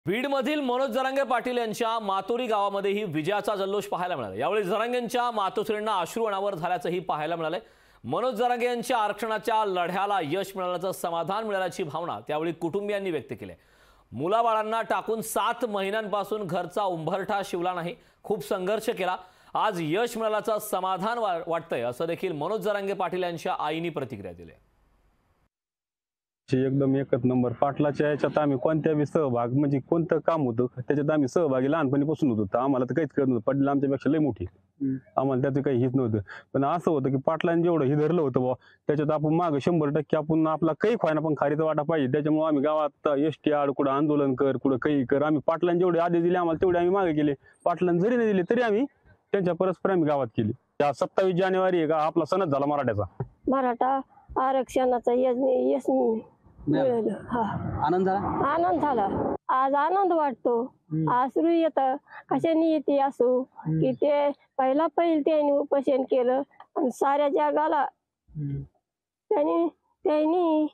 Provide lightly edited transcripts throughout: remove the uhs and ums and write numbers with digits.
बीडमधील मनोज जरांगे पाटील यांच्या मातोरी गावामध्येही विजयाचा जल्लोष पाहायला मिळाला। यावेळी जरांगेंच्या मातोश्रींना अश्रू अनावर झाल्याचंही पाहायला मिळाले। मनोज जरांगे यांच्या आरक्षणाच्या लढ्याला यश मिळाल्याचं समाधान मिळाल्याची भावना त्यावेळी कुटुंबियांनी व्यक्त केली। मुलाबाळांना टाकून 7 महिन्यांपासून घरचा उंबरठा शिवला नाही, खूप संघर्ष केला, आज यश मिळाल्याचं समाधान वाटतंय असं देखील मनोज जरांगे पाटील यांच्या आईनी प्रतिक्रिया दिली। एकदम एकच नंबर पाटलाच्या याच्यात आम्ही कोणत्या बी सहभाग म्हणजे कोणतं काम होतं त्याच्यात आम्ही सहभागी लहानपणीपासून होतो। तर आम्हाला तर काहीच कळत नव्हतं, पाटील आमच्यापेक्षा लय मोठी, आम्हाला त्याचं काही हित नव्हतं। पण असं होतं की पाटलांनी जेवढं हे धरलं होतं बुवा त्याच्यात आपण मागे 100% आपण आपला काही खायना पण खारीचा वाटा पाहिजे। त्याच्यामुळे आम्ही गावात एसटी आड कुठं आंदोलन कर कुठं काही कर, आम्ही पाटलांनी जेवढे आदेश दिले आम्हाला तेवढे आम्ही मागे केले। पाटलांनी जरी नाही दिले तरी आम्ही त्यांच्या परस्पर आम्ही गावात केली। त्या 27 जानेवारी का आपला सणच झाला मराठ्याचा। मराठा आरक्षणाचा यश आनंद झाला। आज आनंद वाटतो, अश्रू येतं, कशाने येते असो की ते त्यांनी उपोषण केलं आणि साऱ्या जगाला त्यांनी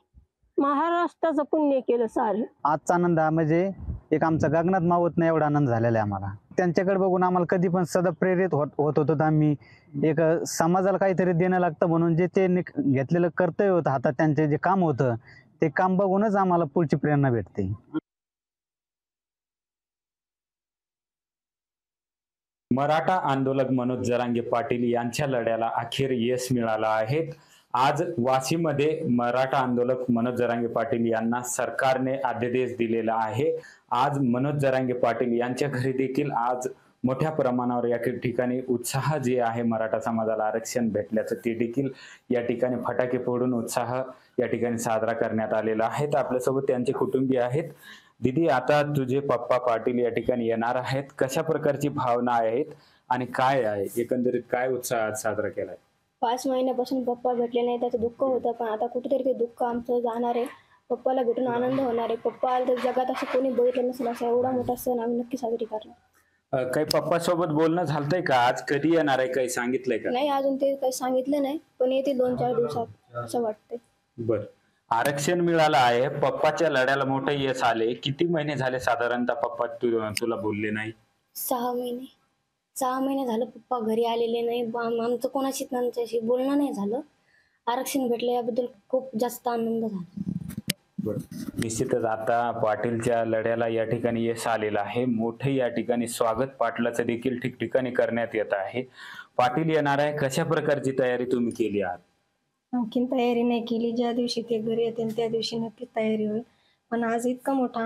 महाराष्ट्राचं पुण्य केलं सारं। आजचा आनंद म्हणजे एक आमचा गगनात मावत नाही एवढा आनंद झालेला आहे आम्हाला। त्यांच्याकडे बघून आम्हाला कधी पण सदा प्रेरित होत होतो। आम्ही एक समाजाला काहीतरी देणं लागतं म्हणून जे ते घेतलेलं कर्तव्य होतं हातात, त्यांचे जे काम होतं ते काम बघूनच आम्हाला पुढची प्रेरणा भेटते। मराठा आंदोलक मनोज जरांगे पाटील यांच्या लढ्याला अखेर यश मिळालं आहे। आज वाशीमध्ये मराठा आंदोलक मनोज जरांगे पाटील यांना सरकारने अध्यादेश दिलेला आहे। आज मनोज जरांगे पाटील यांच्या घरी देखील आज मोठ्या प्रमाणावर या ठिकाणी उत्साह जे आहे मराठा समाजाला आरक्षण भेटल्याचं ते देखील या ठिकाणी फटाके फोडून उत्साह या ठिकाणी साजरा करण्यात आलेला आहे। आपल्यासोबत त्यांचे कुटुंबीय आहेत। दीदी, आता तुझे पप्पा पाटील या ठिकाणी येणार आहेत, कशा प्रकारची भावना आहेत आणि काय आहे एकंदरीत काय उत्साह साजरा केलाय? 5 महिन्यापासून पप्पा भेटले नाही, त्याचं दुःख होतं, पण आता कुठेतरी ते दुःख आमचं जाणार आहे। पप्पाला भेटून आनंद होणार आहे। पप्पा आले तर जगात असं कोणी बघितलं नसेल असा एवढा मोठा सण आम्ही नक्की साजरी करणार। काही पप्पा सोबत बोलणं झालंय का? आज कधी येणार आहे काही सांगितलंय का? नाही, अजून ते काही सांगितलं नाही, पण येते 2-4 दिवसात असं वाटतंय। बर, आरक्षण मिळालं आहे, पप्पाच्या लढ्याला मोठं यश आले। किती महिने झाले साधारणतः पप्पा तुला बोलले नाही? 6 महिने झालं पप्पा घरी आलेले नाही। आमचं कोणाशी त्यांच्याशी बोलणं नाही झालं। आरक्षण भेटलं याबद्दल खूप जास्त आनंद झाला। निश्चितच आता पाटीलच्या लढ्याला या ठिकाणी यश आलेलं आहे। मोठे या ठिकाणी स्वागत पाटलाचं देखील ठिकठिकाणी करण्यात येत आहे। पाटील येणार आहे, कशा प्रकारची तयारी तुम्ही केली आहात? आणखीन तयारी नाही केली, ज्या दिवशी ते घरी येतील त्या दिवशी नक्की तयारी होईल। पण आज इतका मोठा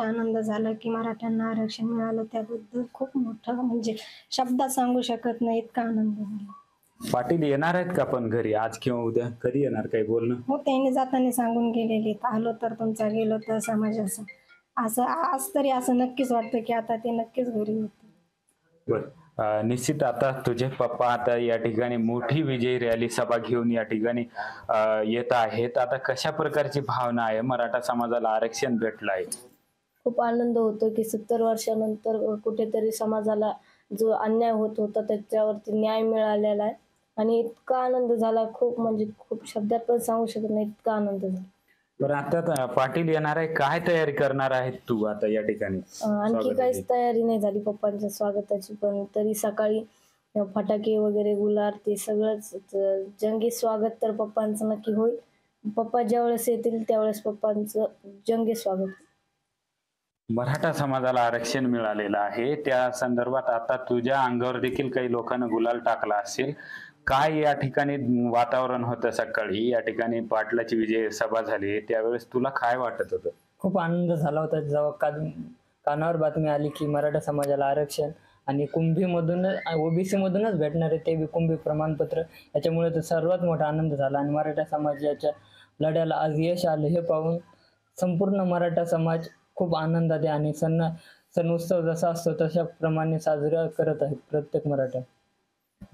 आनंद झाला की मराठ्यांना आरक्षण मिळालं त्याबद्दल खूप मोठं म्हणजे शब्दात सांगू शकत नाही, इतका आनंद झाला। पाटील येणार आहेत का पण घरी आज किंवा उद्या? कधी येणार, काही बोलणं? हो, त्यांनी जाताना सांगून गेलेले, आलो तर तुमचा गेलो तर समाजाचं असं आज तरी असं नक्कीच वाटतं की आता ते नक्कीच घरी येतील। बर, निश्चित आता तुझे पप्पा आता या ठिकाणी मोठी विजयी रॅली सभा घेऊन या ठिकाणी येत आहेत। आता कशा प्रकारची भावना आहे? मराठा समाजाला आरक्षण भेटलं आहे, खूप आनंद होतो की 70 वर्षानंतर कुठेतरी समाजाला जो अन्याय होत होता त्याच्यावरती न्याय मिळालेला आहे आणि इतका आनंद झाला, खूप म्हणजे खूप शब्दात पण सांगू शकत नाही, इतका आनंद झाला। बरं, आता पाटील येणार आहे, काय तयारी करणार आहेत तू आता या ठिकाणी? आणखी काहीच तयारी नाही झाली पप्पांच्या स्वागताची, पण तरी सकाळी फटाके वगैरे गुलाल ते सगळंच जंगी स्वागत तर पप्पांचं नक्की होईल। पप्पा ज्यावेळेस येतील त्यावेळेस पप्पांचं जंगी स्वागत। मराठा समाजाला आरक्षण मिळालेलं आहे, त्या संदर्भात आता तुझ्या अंगावर देखील काही लोकांना गुलाल टाकला असेल, काय या ठिकाणी वातावरण होतं? सकाळी या ठिकाणी पाटलाची विजय सभा झाली त्यावेळेस तुला काय वाटत होतं? खूप आनंद झाला होता जेव्हा कानावर बातमी आली की मराठा समाजाला आरक्षण आणि कुंभीमधून ओबीसी मधूनच भेटणार आहे, ते बी कुंभी प्रमाणपत्र। याच्यामुळे तर सर्वात मोठा आनंद झाला आणि मराठा समाजाच्या लढ्याला आज यश आलं हे पाहून संपूर्ण मराठा समाज खूप आनंदात आहे आणि सण उत्सव जसा असतो तशा प्रमाणे साजरा करत आहेत प्रत्येक मराठा।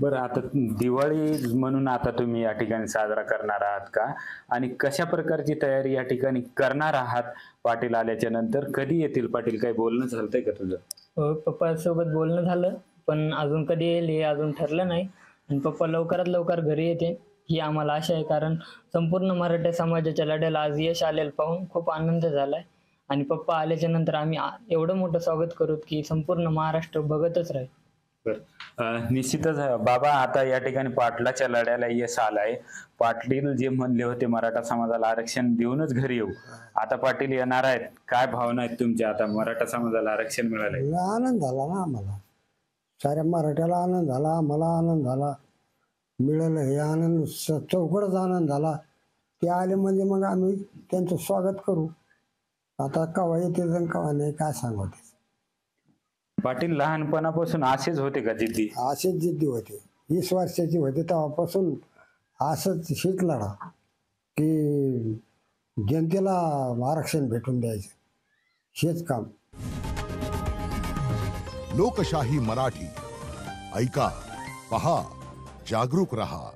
बरं, आता दिवाळी म्हणून आता तुम्ही या ठिकाणी साजरा करणार आहात का आणि कशा प्रकारची तयारी या ठिकाणी करणार आहात? पाटील आल्याच्या नंतर कधी येतील पाटील, काही बोलणं झालंय का तुझं? पप्पा सोबत बोलणं झालं, पण अजून कधी येईल हे अजून ठरलं नाही आणि पप्पा लवकरात लवकर घरी येते ही आम्हाला आशा आहे, कारण संपूर्ण मराठा समाजाच्या लढ्याला आज यश आलेलं पाहून खूप आनंद झालाय आणि पप्पा आल्याच्या नंतर आम्ही एवढं मोठं स्वागत करू की संपूर्ण महाराष्ट्र बघतच राहील. निश्चितच बाबा, आता या ठिकाणी पाटलाच्या लढ्याला यश आलाय. पाटील जे म्हणले होते मराठा समाजाला आरक्षण देऊनच घरी येऊ, आता पाटील येणार आहेत. काय भावना आहेत तुमच्या? आता मराठा समाजाला आरक्षण मिळालंय, आनंद झाला ना आम्हाला, साऱ्या मराठ्याला आनंद झाला, आम्हाला आनंद झाला. मिळालं हे आनंद चौकडच आनंद झाला. ते आले म्हणजे मग आम्ही त्यांचं स्वागत करू. आता कवा येते जण कवा नाही काय सांगते. पाटील लहानपणापासून असेच होते का जिद्दी? असेच जिद्दी होते. 20 वर्षाची होते तेव्हापासून असंच हीच लढा की जनतेला आरक्षण भेटून द्यायचं, हेच काम. लोकशाही मराठी ऐका, पहा, जागरूक रहा.